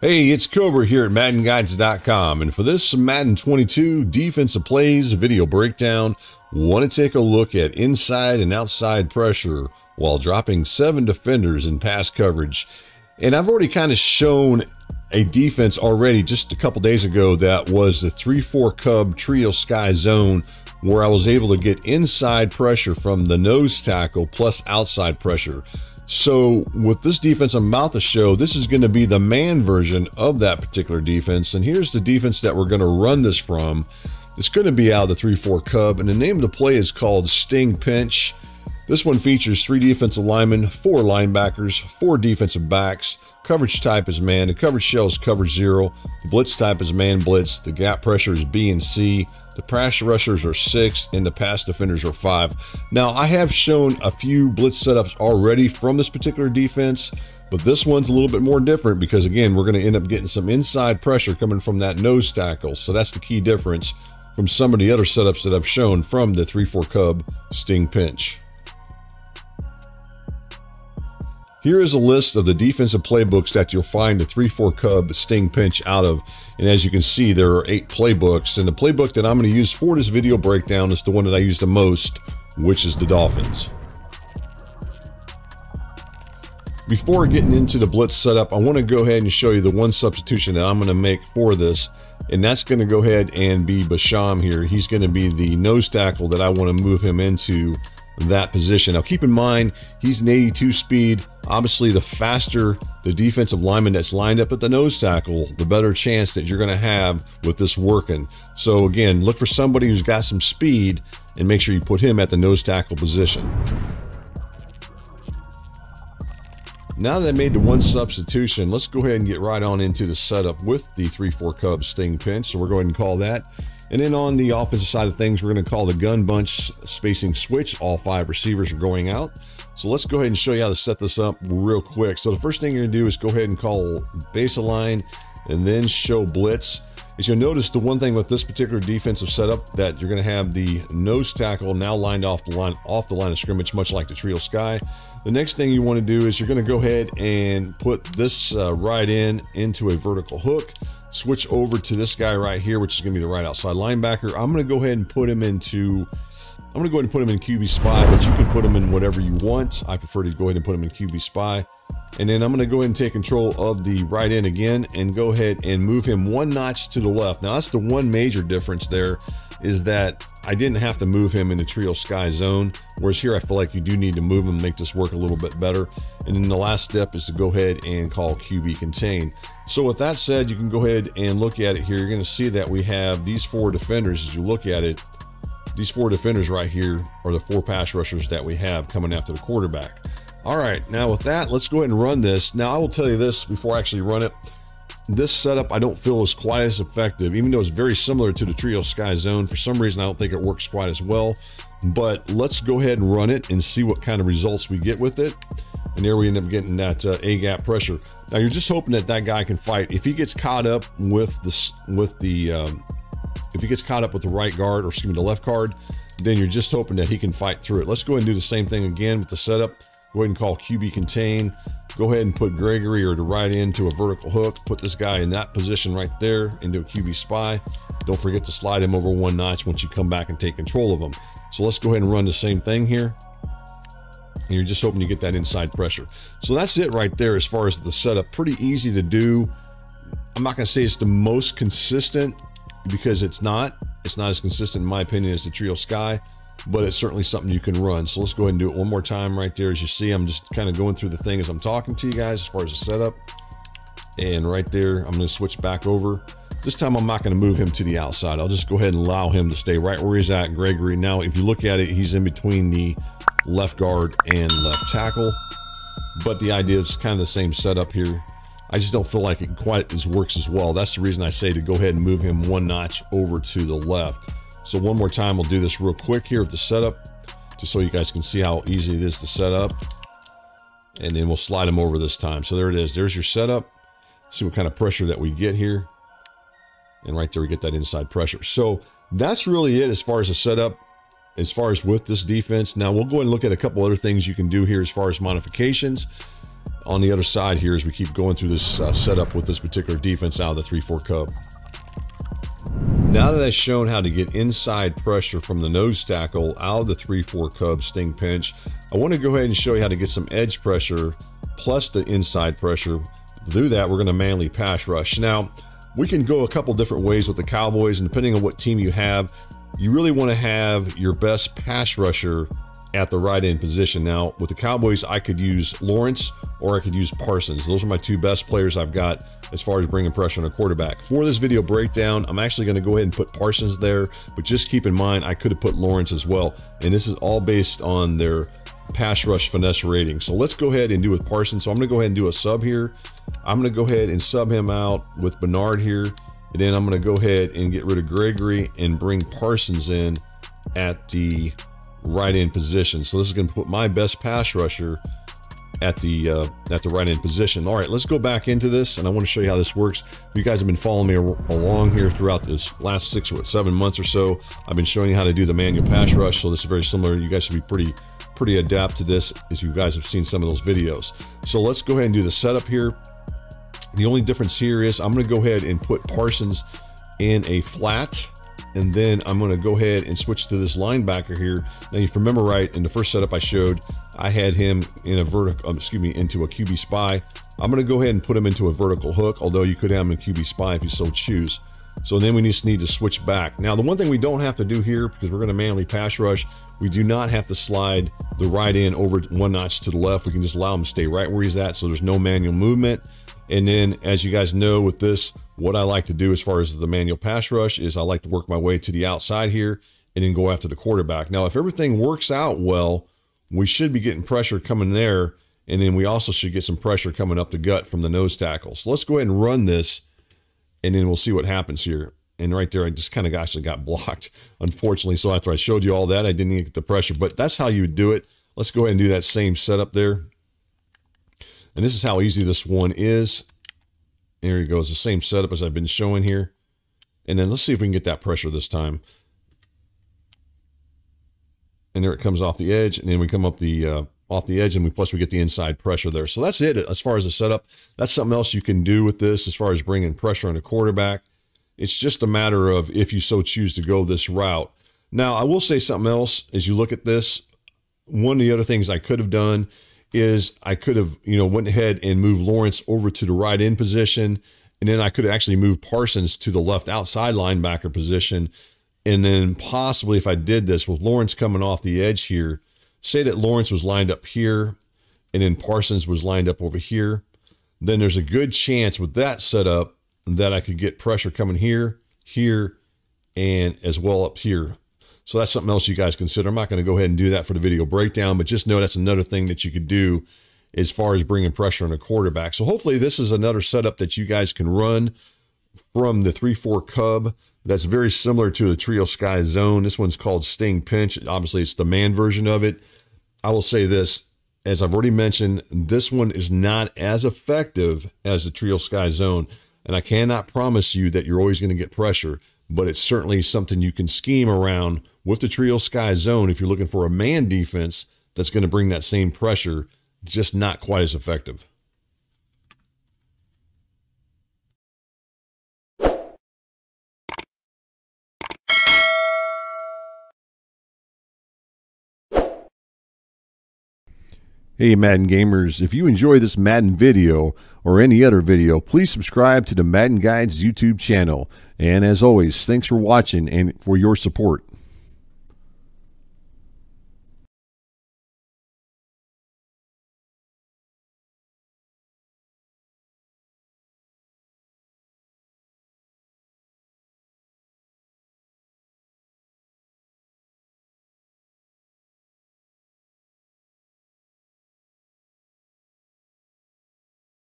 Hey, it's Cobra here at MaddenGuides.com, and for this Madden 22 Defensive Plays video breakdown, want to take a look at inside and outside pressure while dropping 7 defenders in pass coverage. And I've already kind of shown a defense already just a couple days ago that was the 3-4 Cub Trio Sky Zone, where I was able to get inside pressure from the nose tackle plus outside pressure. So with this defense I'm about to show, this is going to be the man version of that particular defense. And here's the defense that we're going to run this from. It's going to be out of the 3-4 Cub, and the name of the play is called Sting Pinch. This one features 3 defensive linemen, 4 linebackers, 4 defensive backs. Coverage type is man. The coverage shell is coverage 0. The blitz type is man blitz. The gap pressure is B and C. The pass rushers are 6 and the pass defenders are 5. Now, I have shown a few blitz setups already from this particular defense, but this one's a little bit more different because, again, we're going to end up getting some inside pressure coming from that nose tackle. So that's the key difference from some of the other setups that I've shown from the 3-4 Cub Sting Pinch. Here is a list of the defensive playbooks that you'll find the 3-4 Cub Sting Pinch out of. And as you can see, there are 8 playbooks. And the playbook that I'm going to use for this video breakdown is the one that I use the most, which is the Dolphins. Before getting into the blitz setup, I want to go ahead and show you the one substitution that I'm going to make for this. And that's going to go ahead and be Basham here. He's going to be the nose tackle that I want to move him into that position. Now keep in mind, he's an 82 speed. Obviously, the faster the defensive lineman that's lined up at the nose tackle, the better chance that you're going to have with this working. So again, look for somebody who's got some speed and make sure you put him at the nose tackle position. Now that I made the one substitution, let's go ahead and get right on into the setup with the 3-4 Cub Sting Pinch. So we're going to call that. And then on the offensive side of things, we're going to call the gun bunch spacing switch. All 5 receivers are going out. So let's go ahead and show you how to set this up real quick. So the first thing you're going to do is go ahead and call base align and then show blitz. As you'll notice, the one thing with this particular defensive setup that you're going to have the nose tackle now lined off the line of scrimmage, much like the Trio Sky. The next thing you want to do is you're going to go ahead and put this right into a vertical hook. Switch over to this guy right here, which is going to be the right outside linebacker. I'm going to go ahead and put him into, QB spy, but you can put him in whatever you want. I prefer to go ahead and put him in QB spy. And then I'm going to go ahead and take control of the right end again and go ahead and move him 1 notch to the left. Now that's the one major difference there, is that I didn't have to move him in the Trio Sky Zone, whereas here I feel like you do need to move him and make this work a little bit better. And then the last step is to go ahead and call QB contain. So with that said, you can go ahead and look at it here. You're going to see that we have these 4 defenders. As you look at it, these 4 defenders right here are the 4 pass rushers that we have coming after the quarterback. All right, now with that, let's go ahead and run this. Now I will tell you this before I actually run it. This setup I don't feel is quite as effective, even though it's very similar to the Trio Sky Zone. For some reason, I don't think it works quite as well. But let's go ahead and run it and see what kind of results we get with it. And there we end up getting that A-gap pressure. Now you're just hoping that that guy can fight. If he gets caught up with the right guard, or excuse me, the left guard, then you're just hoping that he can fight through it. Let's go ahead and do the same thing again with the setup. Go ahead and call QB contain. Go ahead and put Gregory or the right end to a vertical hook. Put this guy in that position right there into a QB spy. Don't forget to slide him over 1 notch once you come back and take control of him. So let's go ahead and run the same thing here. And you're just hoping you get that inside pressure. So that's it right there as far as the setup. Pretty easy to do. I'm not going to say it's the most consistent, because it's not. It's not as consistent in my opinion as the Trio Sky, but it's certainly something you can run. So let's go ahead and do it one more time right there. As you see, I'm just kind of going through the thing as I'm talking to you guys as far as the setup. And right there, I'm going to switch back over. This time I'm not going to move him to the outside. I'll just go ahead and allow him to stay right where he's at, Gregory. Now, if you look at it, he's in between the left guard and left tackle. But the idea is kind of the same setup here. I just don't feel like it quite works as well. That's the reason I say to go ahead and move him 1 notch over to the left. So one more time, we'll do this real quick here with the setup, just so you guys can see how easy it is to set up. And then we'll slide him over this time. So there it is. There's your setup. See what kind of pressure that we get here. And right there, we get that inside pressure. So that's really it as far as the setup, as far as with this defense. Now we'll go ahead and look at a couple other things you can do here as far as modifications. on the other side here as we keep going through this setup with this particular defense out of the 3-4 Cub. Now that I've shown how to get inside pressure from the nose tackle out of the 3-4 Cub sting pinch, I want to go ahead and show you how to get some edge pressure plus the inside pressure. To do that, we're going to manually pass rush. Now, we can go a couple different ways with the Cowboys, and depending on what team you have, you really want to have your best pass rusher at the right end position. Now, with the Cowboys, I could use Lawrence or I could use Parsons. Those are my two best players I've got as far as bringing pressure on a quarterback. For this video breakdown, I'm actually going to go ahead and put Parsons there, but just keep in mind, I could have put Lawrence as well. And this is all based on their pass rush finesse rating. So let's go ahead and do with Parsons. So I'm going to go ahead and do a sub here. I'm going to go ahead and sub him out with Bernard here. And then I'm going to go ahead and get rid of Gregory and bring Parsons in at the right end position. So this is going to put my best pass rusher at the right end position. All right, let's go back into this, and I want to show you how this works. You guys have been following me along here throughout this last 6 or 7 months or so. I've been showing you how to do the manual pass rush, so this is very similar. You guys should be pretty adept to this as you guys have seen some of those videos. So let's go ahead and do the setup here. The only difference here is I'm going to go ahead and put Parsons in a flat, and then I'm going to go ahead and switch to this linebacker here. Now, if you remember right, in the first setup I showed, I had him in a into a QB spy. I'm going to go ahead and put him into a vertical hook, although you could have him in QB spy if you so choose. So then we just need to switch back. Now, the one thing we don't have to do here, because we're going to manually pass rush, we do not have to slide the right end over 1 notch to the left. We can just allow him to stay right where he's at, so there's no manual movement. And then, as you guys know with this, what I like to do as far as the manual pass rush is I like to work my way to the outside here and then go after the quarterback. Now, if everything works out well, we should be getting pressure coming there, and then we also should get some pressure coming up the gut from the nose tackle. So let's go ahead and run this, and then we'll see what happens here. And right there, I just kind of actually got blocked, unfortunately. So after I showed you all that, I didn't even get the pressure, but that's how you would do it. Let's go ahead and do that same setup there. And this is how easy this one is. There you go. It's the same setup as I've been showing here. And then let's see if we can get that pressure this time. And there it comes off the edge. And then we come up the off the edge, and plus we get the inside pressure there. So that's it as far as the setup. That's something else you can do with this as far as bringing pressure on the quarterback. It's just a matter of if you so choose to go this route. Now, I will say something else as you look at this. One of the other things I could have done is I could have, went ahead and moved Lawrence over to the right end position, and then I could have actually moved Parsons to the left outside linebacker position. And then possibly if I did this with Lawrence coming off the edge here, say that Lawrence was lined up here and then Parsons was lined up over here, then there's a good chance with that setup that I could get pressure coming here, here, and as well up here. So that's something else you guys consider. I'm not going to go ahead and do that for the video breakdown, but just know that's another thing that you could do as far as bringing pressure on a quarterback. So hopefully this is another setup that you guys can run from the 3-4 Cub. That's very similar to the Trio Sky Zone. This one's called Sting Pinch. Obviously, it's the man version of it. I will say this, as I've already mentioned, this one is not as effective as the Trio Sky Zone. And I cannot promise you that you're always going to get pressure, but it's certainly something you can scheme around with the Trio Sky Zone if you're looking for a man defense that's going to bring that same pressure, just not quite as effective. Hey Madden gamers, if you enjoy this Madden video or any other video, please subscribe to the Madden Guides YouTube channel. And as always, thanks for watching and for your support.